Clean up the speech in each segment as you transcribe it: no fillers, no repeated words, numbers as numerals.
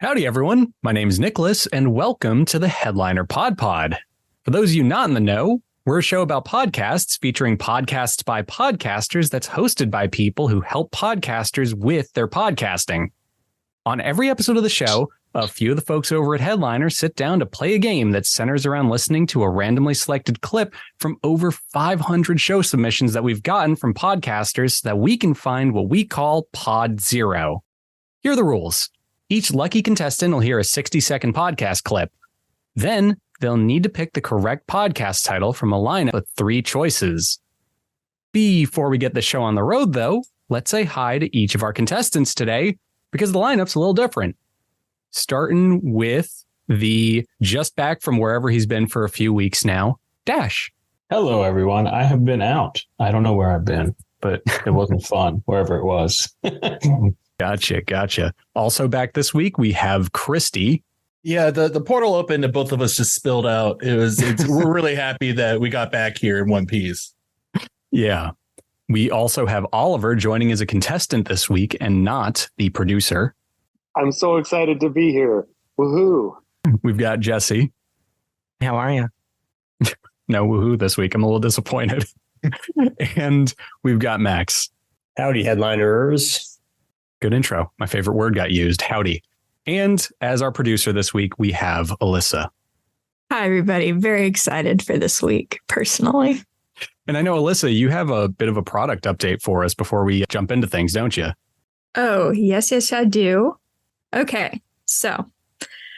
Howdy, everyone. My name is Nicholas, and welcome to the Headliner Pod. For those of you not in the know, we're a show about podcasts featuring podcasts by podcasters that's hosted by people who help podcasters with their podcasting. On every episode of the show, a few of the folks over at Headliner sit down to play a game that centers around listening to a randomly selected clip from over 500 show submissions that we've gotten from podcasters so that we can find what we call Pod Zero. Here are the rules. Each lucky contestant will hear a 60-second podcast clip. Then they'll need to pick the correct podcast title from a lineup with 3 choices. Before we get the show on the road, though, let's say hi to each of our contestants today because the lineup's a little different. Starting with the just back from wherever he's been for a few weeks now, Dash. Hello, everyone. I have been out. I don't know where I've been, but it wasn't fun, wherever it was. Gotcha. Also back this week, we have Kristy. Yeah, the portal opened and both of us just spilled out. We're really happy that we got back here in one piece. Yeah. We also have Oliver joining as a contestant this week and not the producer. I'm so excited to be here. Woohoo. We've got Jesse. How are you? No woohoo this week. I'm a little disappointed. And we've got Max. Howdy, headliners. Good intro. My favorite word got used. Howdy. And as our producer this week, we have Alyssa. Hi, everybody. Very excited for this week, personally. And I know, Alyssa, you have a bit of a product update for us before we jump into things, don't you? Oh, yes, I do. Okay, so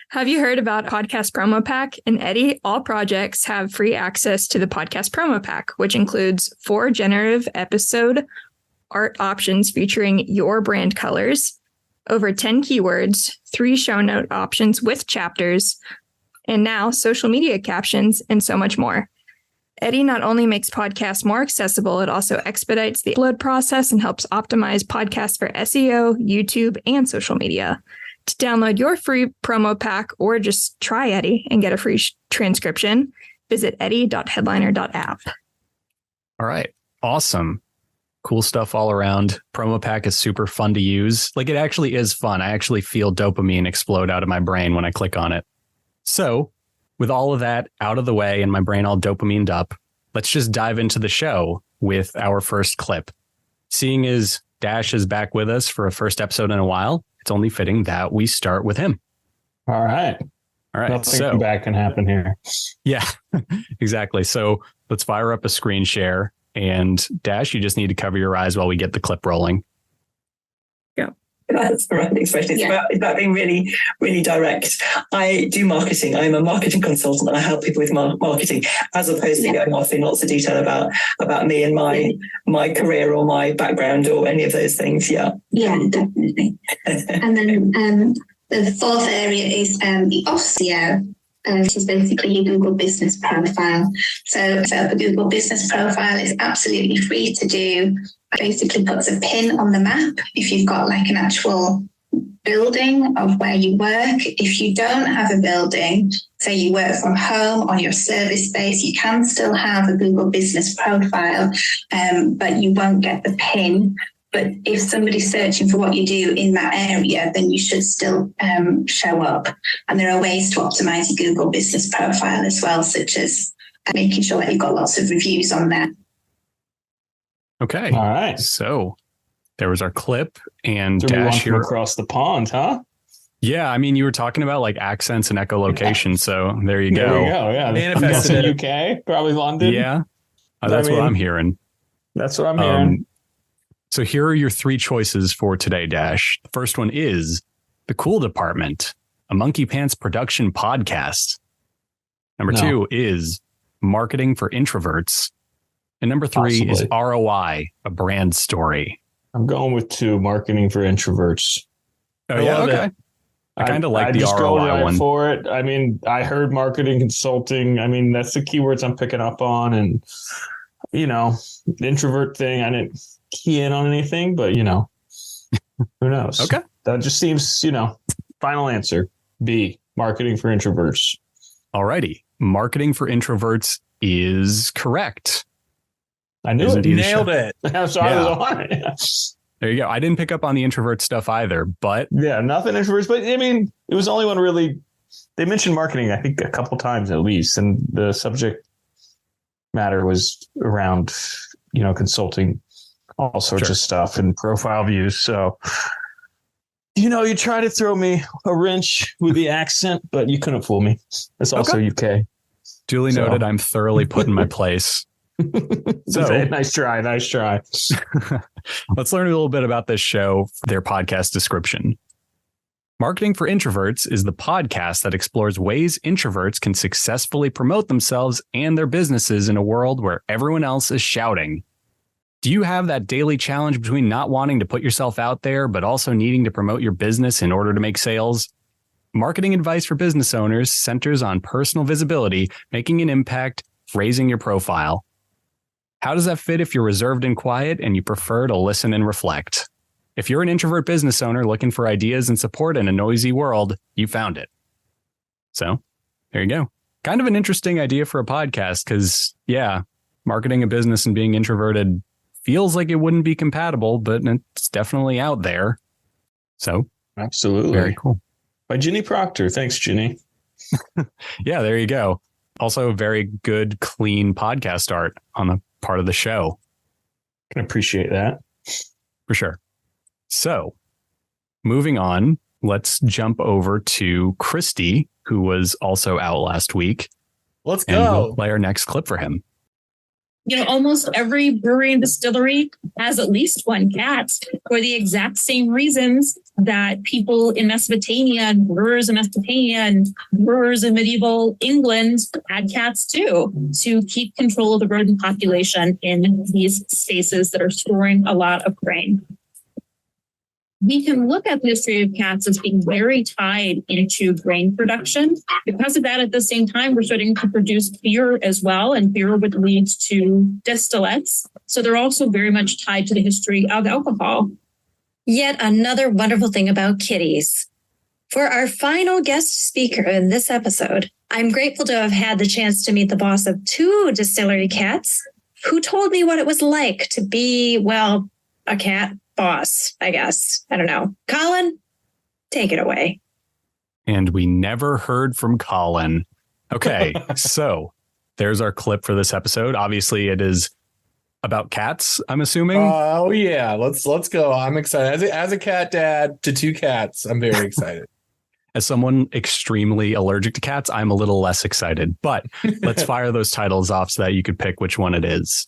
have you heard about Podcast Promo Pack? In Eddy, all projects have free access to the Podcast Promo Pack, which includes 4 generative episode art options featuring your brand colors, over 10 keywords, 3 show note options with chapters, and now social media captions, and so much more. Eddy not only makes podcasts more accessible, it also expedites the upload process and helps optimize podcasts for SEO, YouTube, and social media. To download your free promo pack or just try Eddy and get a free transcription, visit eddy.headliner.app. All right. Awesome. Cool stuff all around. Promo pack is super fun to use. Like, it actually is fun. I actually feel dopamine explode out of my brain when I click on it. So with all of that out of the way and my brain all dopamined up, let's just dive into the show with our first clip. Seeing as Dash is back with us for a first episode in a while, it's only fitting that we start with him. All right. Nothing bad can happen here. Yeah, exactly. So let's fire up a screen share. And Dash, you just need to cover your eyes while we get the clip rolling. Yeah, that's the right expression. It's about being really, really direct. I do marketing. I'm a marketing consultant. I help people with marketing, as opposed to going off in lots of detail about me and my career or my background or any of those things. Yeah, definitely. And then the fourth area is the SEO. Which is basically your Google business profile. So the Google business profile is absolutely free to do. Basically puts a pin on the map if you've got like an actual building of where you work. If you don't have a building, say you work from home on your service space, you can still have a Google business profile, but you won't get the pin. But if somebody's searching for what you do in that area, then you should still show up. And there are ways to optimize your Google business profile as well, such as making sure that you've got lots of reviews on there. Okay. All right. So there was our clip and Dash here across the pond, huh? Yeah. I mean, you were talking about like accents and echolocation. So there you go. There you go. Yeah. Manifested in UK, probably London. Yeah. That's what I'm hearing. That's what I'm hearing. So here are your 3 choices for today, Dash. The first one is The Cool Department, a Monkey Pants production podcast. Number 2 is Marketing for Introverts. And number 3 is ROI, a brand story. I'm going with 2, Marketing for Introverts. Oh, yeah. Okay. I kind of like the ROI one. For it. I mean, I heard marketing consulting. I mean, that's the keywords I'm picking up on. And, you know, the introvert thing, I didn't key in on anything, but, you know, who knows? Okay. That just seems, final answer. B, Marketing for Introverts. All righty. Marketing for Introverts is correct. I knew it. Nailed it. So I was on it. There you go. I didn't pick up on the introvert stuff either, but Yeah, nothing introverts. But I mean, it was the only one really. They mentioned marketing, I think, a couple times at least, and the subject matter was around, consulting, all sorts of stuff and profile views. So, you try to throw me a wrench with the accent, but you couldn't fool me. It's also UK. Duly noted. I'm thoroughly put in my place. So nice try. Let's learn a little bit about this show, their podcast description. Marketing for Introverts is the podcast that explores ways introverts can successfully promote themselves and their businesses in a world where everyone else is shouting. Do you have that daily challenge between not wanting to put yourself out there, but also needing to promote your business in order to make sales? Marketing advice for business owners centers on personal visibility, making an impact, raising your profile. How does that fit if you're reserved and quiet and you prefer to listen and reflect? If you're an introvert business owner looking for ideas and support in a noisy world, you found it. So there you go. Kind of an interesting idea for a podcast because, marketing a business and being introverted feels like it wouldn't be compatible, but it's definitely out there. So absolutely. Very cool. By Ginny Proctor. Thanks, Ginny. Yeah, there you go. Also very good, clean podcast art on the part of the show. Can appreciate that. For sure. So moving on, let's jump over to Kristy, who was also out last week. Let's go. And we'll play our next clip for him. Almost every brewery and distillery has at least one cat for the exact same reasons that people in Mesopotamia and brewers in Mesopotamia and brewers in medieval England had cats too, to keep control of the rodent population in these spaces that are storing a lot of grain. We can look at the history of cats as being very tied into grain production. Because of that, at the same time, we're starting to produce beer as well, and beer would lead to distillates. So they're also very much tied to the history of alcohol. Yet another wonderful thing about kitties. For our final guest speaker in this episode, I'm grateful to have had the chance to meet the boss of 2 distillery cats who told me what it was like to be, a cat boss, I guess. I don't know. Colin, take it away. And we never heard from Colin. Okay, so there's our clip for this episode. Obviously, it is about cats, I'm assuming. Oh, yeah. Let's go. I'm excited. As a cat dad to 2 cats, I'm very excited. As someone extremely allergic to cats, I'm a little less excited. But let's fire those titles off so that you could pick which one it is.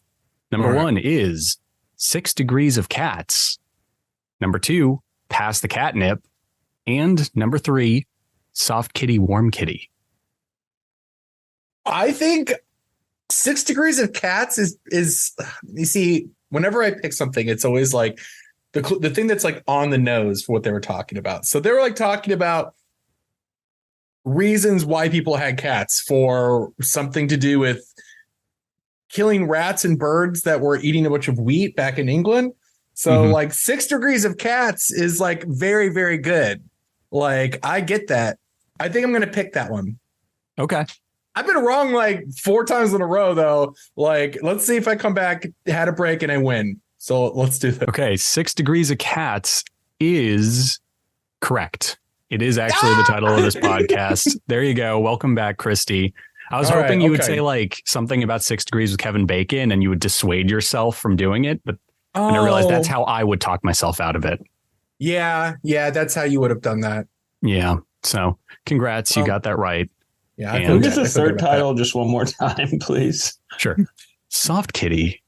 Number 1 is 6 Degrees of Cats. Number 2, Pass the Catnip. And number 3, Soft Kitty, Warm Kitty. I think 6 Degrees of Cats is you see, whenever I pick something, it's always like the thing that's like on the nose for what they were talking about. So they were like talking about reasons why people had cats, for something to do with killing rats and birds that were eating a bunch of wheat back in England. So like 6 Degrees of Cats is like very, very good. Like, I get that. I think I'm going to pick that one. Okay. I've been wrong like 4 times in a row, though. Like, let's see if I come back, had a break, and I win. So let's do that. Okay. 6 Degrees of Cats is correct. It is actually the title of this podcast. There you go. Welcome back, Kristy. I was hoping you would say like something about 6 Degrees with Kevin Bacon and you would dissuade yourself from doing it. But and I realized that's how I would talk myself out of it. Yeah, that's how you would have done that. Yeah. So congrats. You got that right. Yeah. Can we get the third title just one more time, please? Sure. Soft Kitty,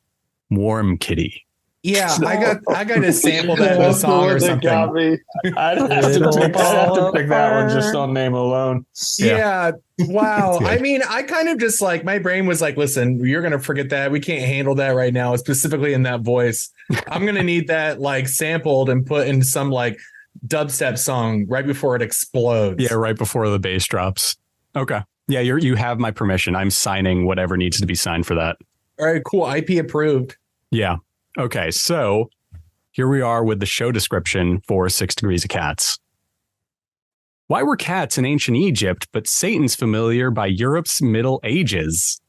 Warm Kitty. Yeah, no. I got to sample that in a song or something. I'd have to pick that one just on name alone. Yeah. Wow. I mean, I kind of just like, my brain was like, listen, you're going to forget that. We can't handle that right now, specifically in that voice. I'm going to need that like sampled and put in some like dubstep song right before it explodes. Yeah, right before the bass drops. Okay. Yeah, you have my permission. I'm signing whatever needs to be signed for that. All right, cool. IP approved. Yeah. Okay, so here we are with the show description for 6 Degrees of Cats. Why were cats in ancient Egypt, but Satan's familiar by Europe's Middle Ages?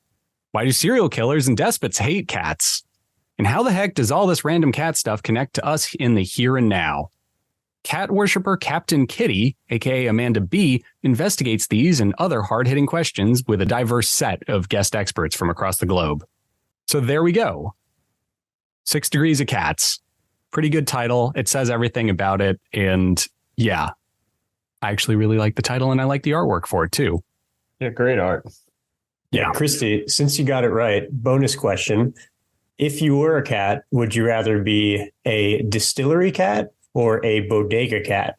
Why do serial killers and despots hate cats? And how the heck does all this random cat stuff connect to us in the here and now? Cat worshiper Captain Kitty, aka Amanda B, investigates these and other hard-hitting questions with a diverse set of guest experts from across the globe. So there we go. 6 Degrees of Cats. Pretty good title. It says everything about it. And yeah, I actually really like the title and I like the artwork for it too. Yeah, great art. Yeah, Kristy, since you got it right, bonus question. If you were a cat, would you rather be a distillery cat or a bodega cat?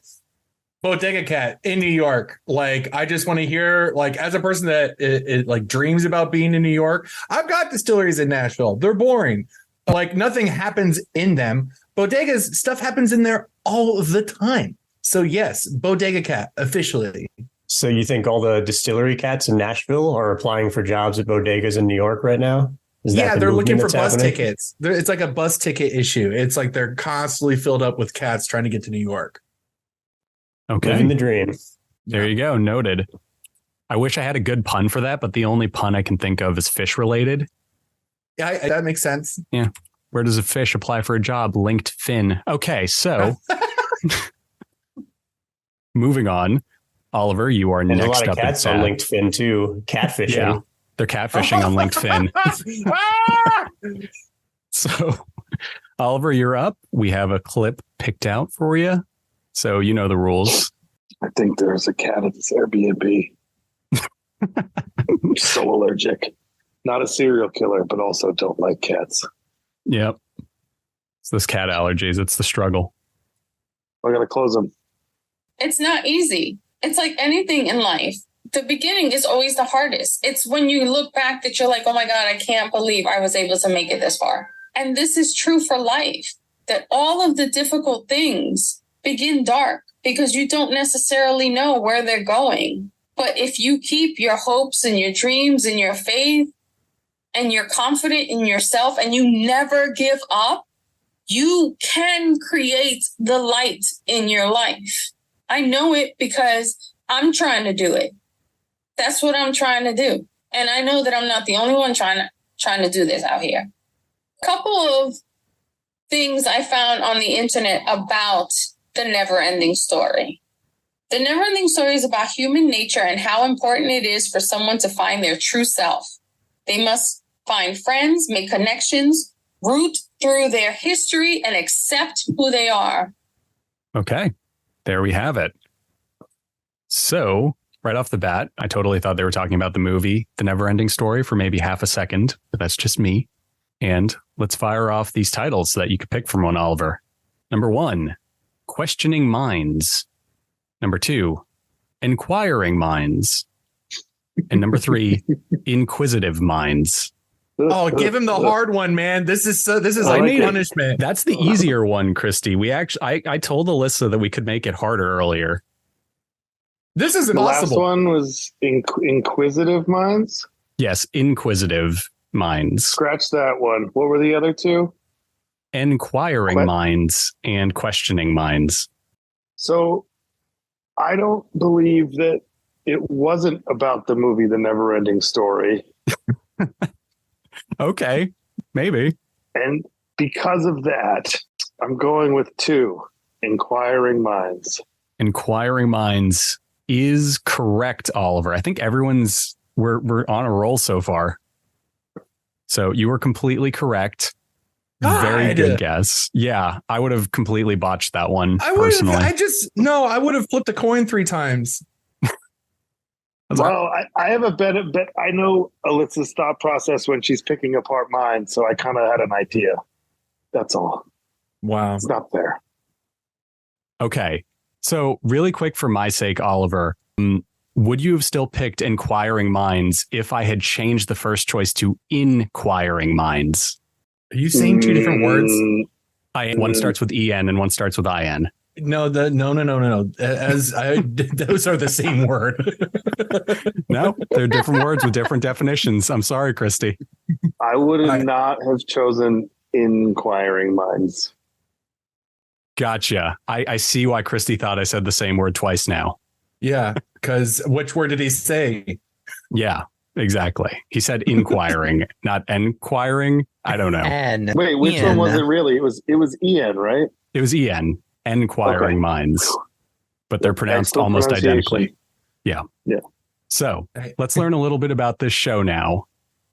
Bodega cat in New York. Like, I just want to hear, like, as a person that like dreams about being in New York, I've got distilleries in Nashville. They're boring. Like, nothing happens in them. Bodegas, stuff happens in there all the time. So yes, bodega cat officially. So you think all the distillery cats in Nashville are applying for jobs at bodegas in New York right now? They're looking for bus tickets. It's like a bus ticket issue. It's like they're constantly filled up with cats trying to get to New York. Okay. Living the dream. There you go. Noted. I wish I had a good pun for that, but the only pun I can think of is fish related. Yeah, that makes sense. Yeah. Where does a fish apply for a job? Linked fin. Okay, so moving on. Oliver, you are There's next up. There's a lot of cats on LinkedIn too. Catfishing. Yeah, they're catfishing on LinkedIn. So, Oliver, you're up. We have a clip picked out for you. So you know the rules. I think there's a cat at this Airbnb. I'm so allergic. Not a serial killer, but also don't like cats. Yep. It's those cat allergies. It's the struggle. I got to close them. It's not easy. It's like anything in life. The beginning is always the hardest. It's when you look back that you're like, oh my God, I can't believe I was able to make it this far. And this is true for life, that all of the difficult things begin dark because you don't necessarily know where they're going. But if you keep your hopes and your dreams and your faith and you're confident in yourself and you never give up, you can create the light in your life. I know it because I'm trying to do it. That's what I'm trying to do. And I know that I'm not the only one trying to do this out here. A couple of things I found on the internet about the never-ending story. The never-ending story is about human nature and how important it is for someone to find their true self. They must find friends, make connections, root through their history, and accept who they are. Okay, there we have it. So, right off the bat, I totally thought they were talking about the movie, The Never-Ending Story, for maybe half a second, but that's just me. And let's fire off these titles so that you could pick from one, Oliver. Number 1, Questioning Minds. Number 2, Inquiring Minds. And number 3, Inquisitive Minds. Oh, give him the hard one, man. This is like punishment. That's the easier one, Kristy. We actually, I told Alyssa that we could make it harder earlier. This is the impossible. last one was Inquisitive Minds. Yes, Inquisitive Minds. Scratch that one. What were the other two? Inquiring Minds and Questioning Minds. So I don't believe that it wasn't about the movie The Never-Ending Story. Okay, maybe. And because of that, I'm going with 2, Inquiring Minds. Inquiring Minds is correct, Oliver. I think we're on a roll so far. So you were completely correct. God. Very good guess. Yeah, I would have completely botched that one personally. I would have flipped a coin 3 times. Well, I have a bet. I know Alyssa's thought process when she's picking apart mine, so I kind of had an idea. That's all. Wow. It's not fair. Okay. So really quick for my sake, Oliver, would you have still picked Inquiring Minds if I had changed the first choice to Inquiring Minds? Are you saying 2 different words? One starts with EN and one starts with IN. No. Those are the same word. No, they're different words with different definitions. I'm sorry, Kristy. I would not have chosen Inquiring Minds. Gotcha. I see why Kristy thought I said the same word twice now. Yeah, because which word did he say? Yeah. exactly. He said inquiring, not enquiring. I don't know. And Wait, which one was it really? It was Ian, right? It was En, enquiring minds, but they're pronounced Excellent almost pronunciation. identically. Yeah. Yeah. So let's learn a little bit about this show now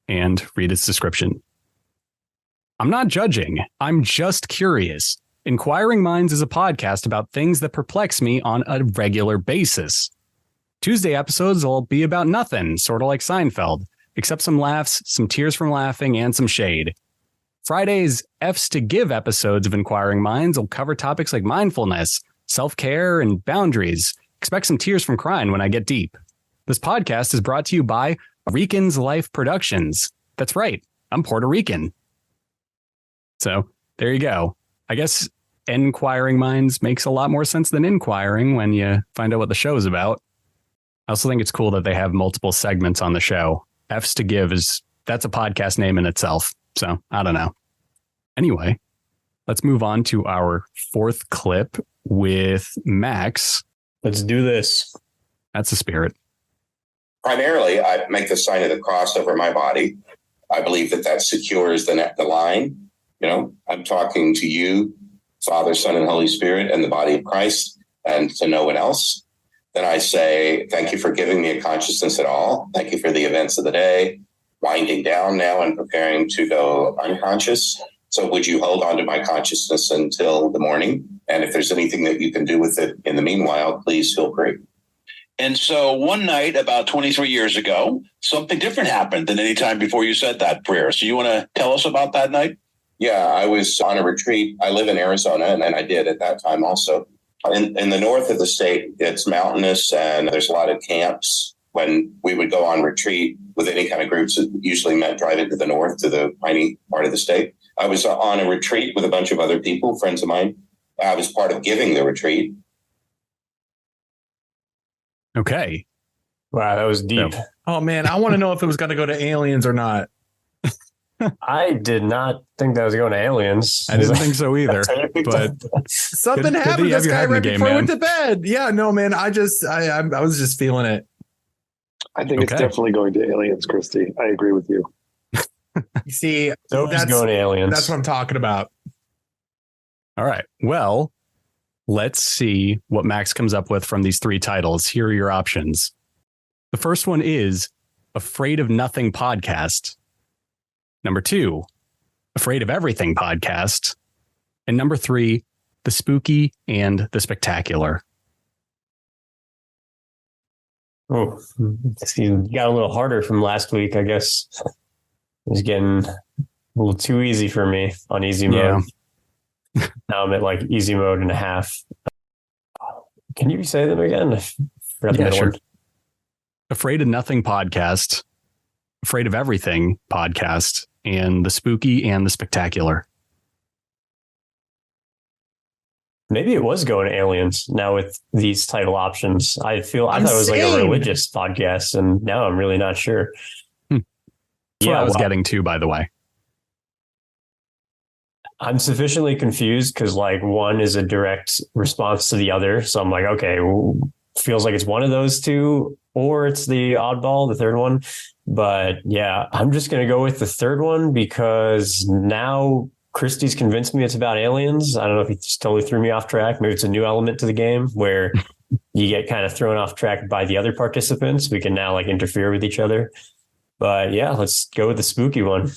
and read its description. I'm not judging. I'm just curious. Inquiring Minds is a podcast about things that perplex me on a regular basis. Tuesday episodes will be about nothing, sort of like Seinfeld, except some laughs, some tears from laughing, and some shade. Friday's F's to Give episodes of Inquiring Minds will cover topics like mindfulness, self-care, and boundaries. Expect some tears from crying when I get deep. This podcast is brought to you by Rican's Life Productions. That's right, I'm Puerto Rican. So there you go. I guess Inquiring Minds makes a lot more sense than inquiring when you find out what the show is about. I also think it's cool that they have multiple segments on the show. F's to Give that's a podcast name in itself. So I don't know. Anyway, let's move on to our fourth clip with Max. Let's do this. That's the spirit. Primarily, I make the sign of the cross over my body. I believe that secures the line. You know, I'm talking to you, Father, Son, and Holy Spirit, and the body of Christ, and to no one else. Then I say, thank you for giving me a consciousness at all. Thank you for the events of the day. Winding down now and preparing to go unconscious. So would you hold on to my consciousness until the morning? And if there's anything that you can do with it in the meanwhile, please feel free. And so one night about 23 years ago, something different happened than any time before you said that prayer. So you want to tell us about that night? Yeah, I was on a retreat. I live in Arizona, and I did at that time also. In the north of the state, it's mountainous, and there's a lot of camps. When we would go on retreat with any kind of groups, it usually meant driving to the north, to the piney part of the state. I was on a retreat with a bunch of other people, friends of mine. I was part of giving the retreat. Okay. Wow, that was deep. Oh, man, I want to know if it was going to go to aliens or not. I did not think that was going to aliens. I didn't think so either. But something happened to this guy right before he went to bed. Yeah, no, man. I was just feeling it. I think it's definitely going to aliens, Kristy. I agree with you. You see, that's going to aliens. That's what I'm talking about. All right. Well, let's see what Max comes up with from these three titles. Here are your options. The first one is Afraid of Nothing Podcast. Number 2, Afraid of Everything Podcast. And number 3, The Spooky and the Spectacular. Oh, you got a little harder from last week, I guess. It was getting a little too easy for me on easy mode. Yeah. Now I'm at like easy mode and a half. Can you say them again? I forgot the sure. one. Afraid of Nothing Podcast, Afraid of Everything Podcast, and The Spooky and the Spectacular. Maybe it was going to aliens now with these title options. I thought it was like a religious podcast, and now I'm really not sure. That's what I was getting to, by the way. I'm sufficiently confused because like one is a direct response to the other. So I'm like, okay, feels like it's one of those two, or it's the oddball, the third one. But yeah, I'm just going to go with the third one because now Kristy's convinced me it's about aliens. I don't know if he just totally threw me off track. Maybe it's a new element to the game where you get kind of thrown off track by the other participants. We can now like interfere with each other. But yeah, let's go with the spooky one.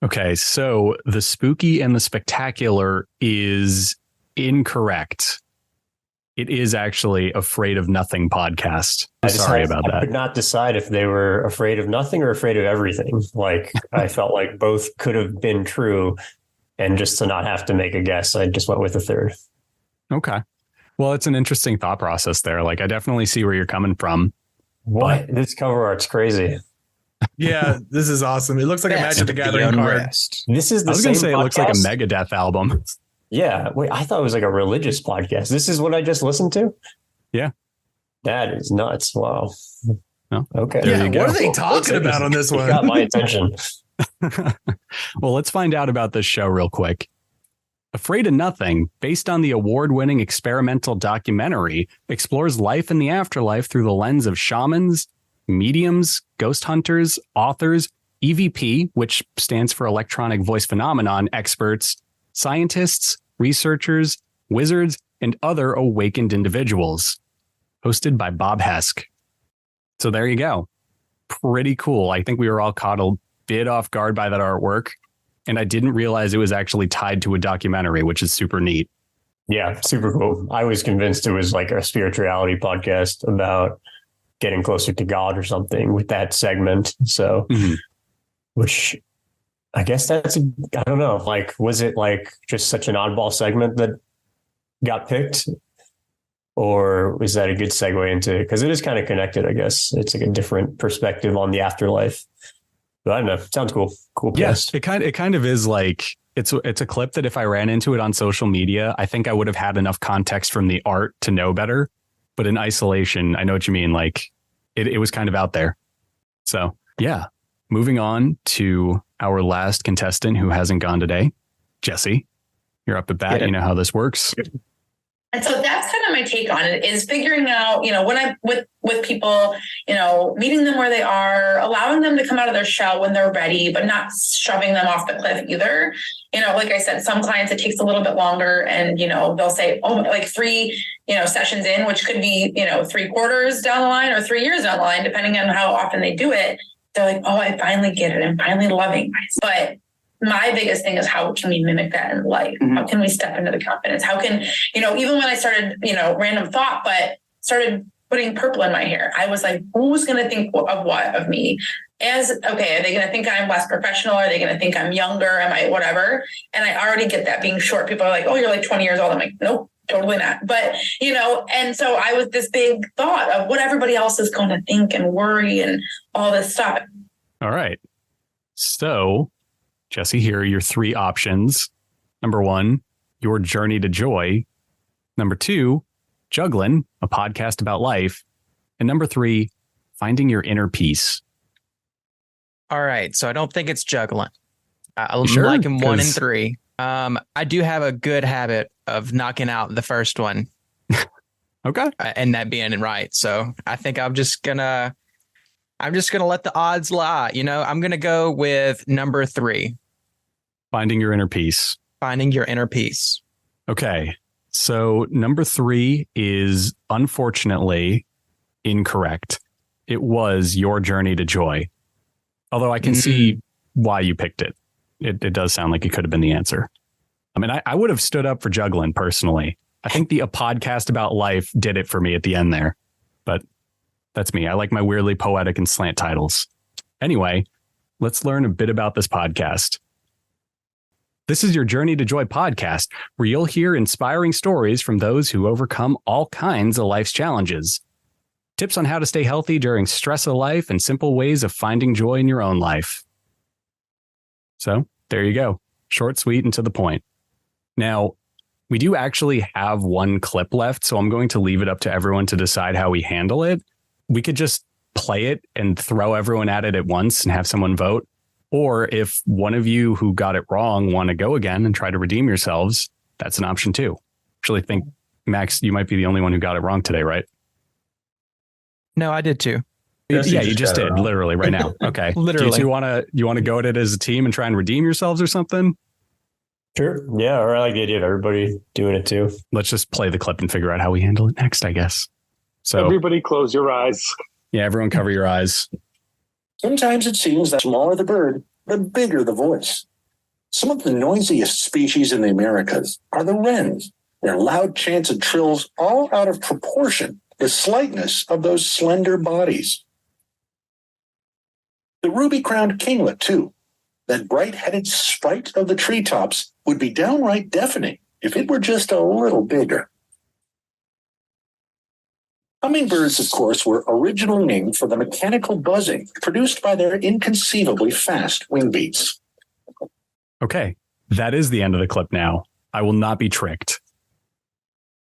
Okay, so The Spooky and the Spectacular is incorrect. It is actually Afraid of Nothing Podcast. Sorry about that. I could not decide if they were afraid of nothing or afraid of everything. Like I felt like both could have been true. And just to not have to make a guess, I just went with the third. Okay. Well, it's an interesting thought process there. Like I definitely see where you're coming from. What? This cover art's crazy. Yeah, this is awesome. It looks like a Magic the Gathering card. This is the I was going to say it looks like a Megadeth album. Yeah. Wait, I thought it was like a religious podcast. This is what I just listened to? Yeah. That is nuts. Wow. Oh, okay. Yeah, what are they talking about on this one? Got my attention. Well, let's find out about this show real quick. Afraid of Nothing, based on the award-winning experimental documentary, explores life in the afterlife through the lens of shamans, mediums, ghost hunters, authors, EVP, which stands for electronic voice phenomenon experts, scientists, researchers, wizards, and other awakened individuals. Hosted by Bob Hesk. So there you go. Pretty cool. I think we were all caught a bit off guard by that artwork. And I didn't realize it was actually tied to a documentary, which is super neat. Yeah, super cool. I was convinced it was like a spirituality podcast about getting closer to God or something with that segment. So, which I guess I don't know, like, was it like just such an oddball segment that got picked? Or is that a good segue into, because it is kind of connected, I guess. It's like a different perspective on the afterlife. But I don't know. Sounds cool. Cool. Yes, it kind of is like, it's a clip that if I ran into it on social media, I think I would have had enough context from the art to know better. But in isolation, I know what you mean. Like it was kind of out there. So yeah, moving on to our last contestant who hasn't gone today. Jesse, you're up at bat. You know how this works. And so that's kind of my take on it, is figuring out, when I'm with people, meeting them where they are, allowing them to come out of their shell when they're ready, but not shoving them off the cliff either. Like I said, some clients, it takes a little bit longer, and, they'll say, like 3, sessions in, which could be, 3 quarters down the line or 3 years down the line, depending on how often they do it. They're like, oh, I finally get it. I'm finally loving myself. But my biggest thing is, how can we mimic that in life? How can we step into the confidence? How can, even when I started, random thought, but started putting purple in my hair, I was like, who's going to think of what of me? Are they going to think I'm less professional? Are they going to think I'm younger? Am I whatever? And I already get that being short. People are like, oh, you're like 20 years old. I'm like, nope, totally not. But, and so I was this big thought of what everybody else is going to think and worry and all this stuff. All right. So, Jesse, here are your 3 options. Number 1, Your Journey to Joy. Number 2, Juggling, a podcast about life. And number 3, Finding Your Inner Peace. All right. So I don't think it's juggling. I'm liking 1 and 3. I do have a good habit of knocking out the first one. Okay. And that being right. So I think I'm just gonna let the odds lie. I'm going to go with number 3. Finding Your Inner Peace. Finding Your Inner Peace. Okay. So number 3 is unfortunately incorrect. It was Your Journey to Joy. Although I can see why you picked it. It does sound like it could have been the answer. I mean, I would have stood up for Juggling personally. I think a podcast about life did it for me at the end there. But that's me. I like my weirdly poetic and slant titles. Anyway, let's learn a bit about this podcast. This is Your Journey to Joy podcast, where you'll hear inspiring stories from those who overcome all kinds of life's challenges. Tips on how to stay healthy during stress of life and simple ways of finding joy in your own life. So there you go. Short, sweet, and to the point. Now, we do actually have 1 clip left, so I'm going to leave it up to everyone to decide how we handle it. We could just play it and throw everyone at it at once and have someone vote. Or if one of you who got it wrong want to go again and try to redeem yourselves, that's an option too. Actually think, Max, you might be the only one who got it wrong today, right? No, I did too. Yeah, you just did literally right now. Okay. Literally. Do you want to go at it as a team and try and redeem yourselves or something? Sure. Yeah. Or I like the idea of everybody doing it too. Let's just play the clip and figure out how we handle it next, I guess. So everybody close your eyes. Yeah, everyone cover your eyes. Sometimes it seems that the smaller the bird, the bigger the voice. Some of the noisiest species in the Americas are the wrens. Their loud chants and trills all out of proportion, the slightness of those slender bodies. The ruby-crowned kinglet, too, that bright-headed sprite of the treetops, would be downright deafening if it were just a little bigger. Hummingbirds, of course, were originally named for the mechanical buzzing produced by their inconceivably fast wing beats. Okay, that is the end of the clip now. I will not be tricked.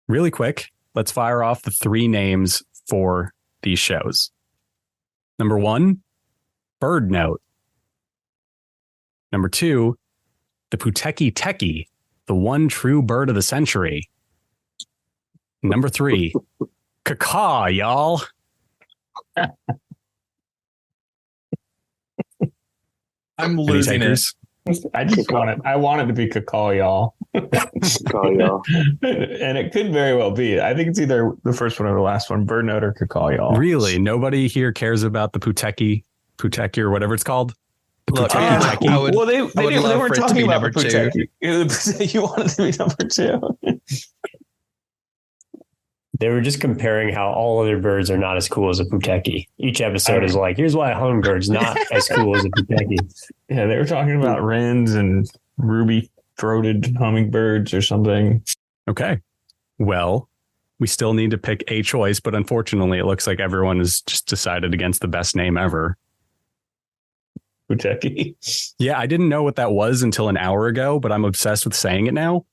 Really quick, let's fire off the 3 names for these shows. Number 1, Bird Note. Number 2, the Puteki Teki, the one true bird of the century. Number 3, Ca-Caw, y'all. I'm losing it. I just want it. I want it to be Ca-Caw, y'all. Ca-Caw, y'all. And it could very well be. I think it's either the first one or the last one, bird note or Ca-Caw, y'all. Really? Nobody here cares about the Puteki or whatever it's called? Look, Puteki. Well, they weren't talking about the Puteki. Puteki. You wanted to be number 2. They were just comparing how all other birds are not as cool as a Puteki. Each episode is like, here's why a hummingbird's not as cool as a Puteki. Yeah, they were talking about wrens and ruby-throated hummingbirds or something. Okay. Well, we still need to pick a choice, but unfortunately, it looks like everyone has just decided against the best name ever. Puteki. Yeah, I didn't know what that was until an hour ago, but I'm obsessed with saying it now.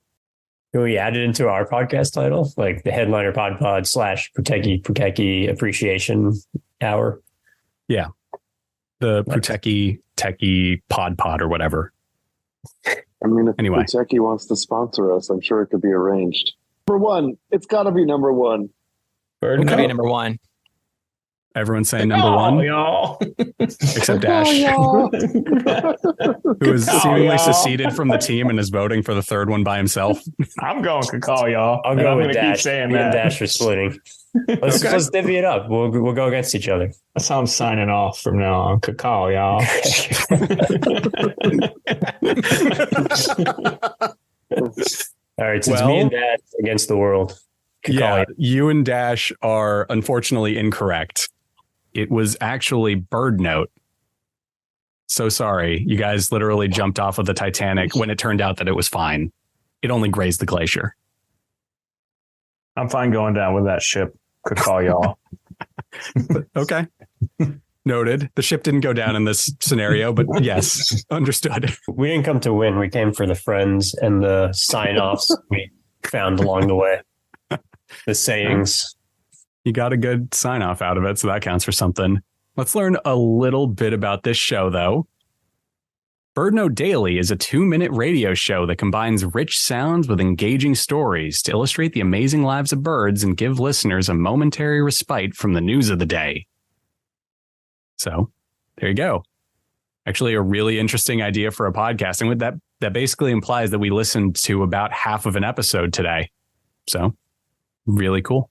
Can we add it into our podcast title? Like the Headliner Pod / Puteki Appreciation Hour? Yeah. The Puteki Techie Pod or whatever. I mean, if Anyway. Puteki wants to sponsor us, I'm sure it could be arranged. Number 1. It's got to be number 1. Bird It's note. gonna be number 1. Everyone's saying number 1, y'all. except Dash, who has seemingly seceded from the team and is voting for the third one by himself. I'm going Ca-Caw, y'all. I'll And go I'm with gonna keep Dash. saying Me and that. Dash are splitting. Let's divvy it up. We'll go against each other. That's how I'm signing off from now on. Ca-Caw, y'all. All right, since me and Dash against the world. Yeah, you and Dash are unfortunately incorrect. It was actually bird note. So sorry. You guys literally jumped off of the Titanic when it turned out that it was fine. It only grazed the glacier. I'm fine going down with that ship. Ca-Caw, y'all. Okay. Noted. The ship didn't go down in this scenario, but yes, understood. We didn't come to win. We came for the friends and the sign-offs we found along the way. The sayings. You got a good sign off out of it, so that counts for something. Let's learn a little bit about this show, though. Bird Note Daily is a 2-minute radio show that combines rich sounds with engaging stories to illustrate the amazing lives of birds and give listeners a momentary respite from the news of the day. So, there you go. Actually, a really interesting idea for a podcast. And with that basically implies that we listened to about half of an episode today. So, really cool.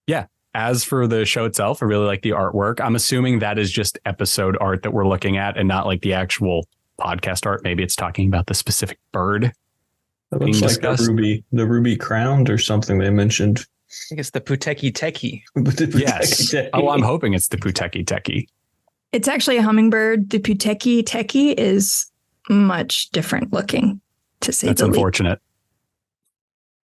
Yeah. As for the show itself, I really like the artwork. I'm assuming that is just episode art that we're looking at and not like the actual podcast art. Maybe it's talking about the specific bird. It looks like the ruby crowned or something they mentioned. I think it's the Puteki Techie. Yes. Oh, I'm hoping it's the Puteki Techie. It's actually a hummingbird. The Puteki Techie is much different looking, to say That's the least. unfortunate.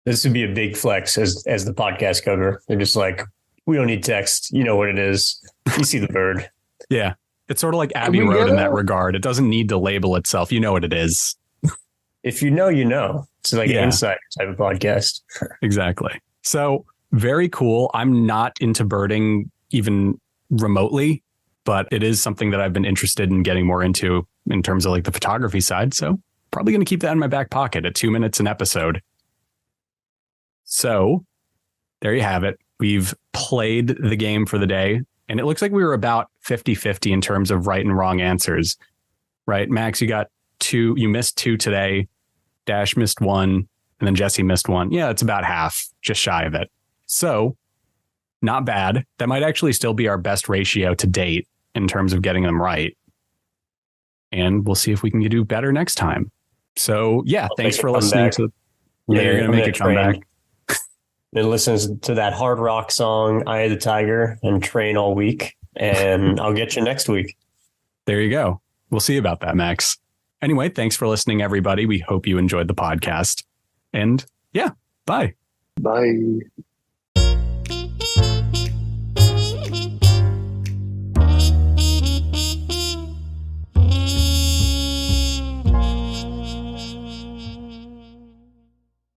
This would be a big flex as the podcast cover. They're just like, we don't need text. You know what it is. You see the bird. Yeah. It's sort of like Abbey Road in that regard. It doesn't need to label itself. You know what it is. If you know, you know. It's like an insider type of podcast. Exactly. So very cool. I'm not into birding even remotely, but it is something that I've been interested in getting more into in terms of like the photography side. So probably going to keep that in my back pocket at 2 minutes an episode. So there you have it. We've played the game for the day, and it looks like we were about 50-50 in terms of right and wrong answers, right? Max, you got 2, you missed 2 today. Dash missed 1, and then Jesse missed 1. Yeah, it's about half, just shy of it. So not bad. That might actually still be our best ratio to date in terms of getting them right. And we'll see if we can do better next time. So yeah, thanks for listening to. Yeah, you're going to make a comeback. Then listen to that hard rock song, Eye of the Tiger, and train all week. And I'll get you next week. There you go. We'll see about that, Max. Anyway, thanks for listening, everybody. We hope you enjoyed the podcast. And yeah, bye. Bye.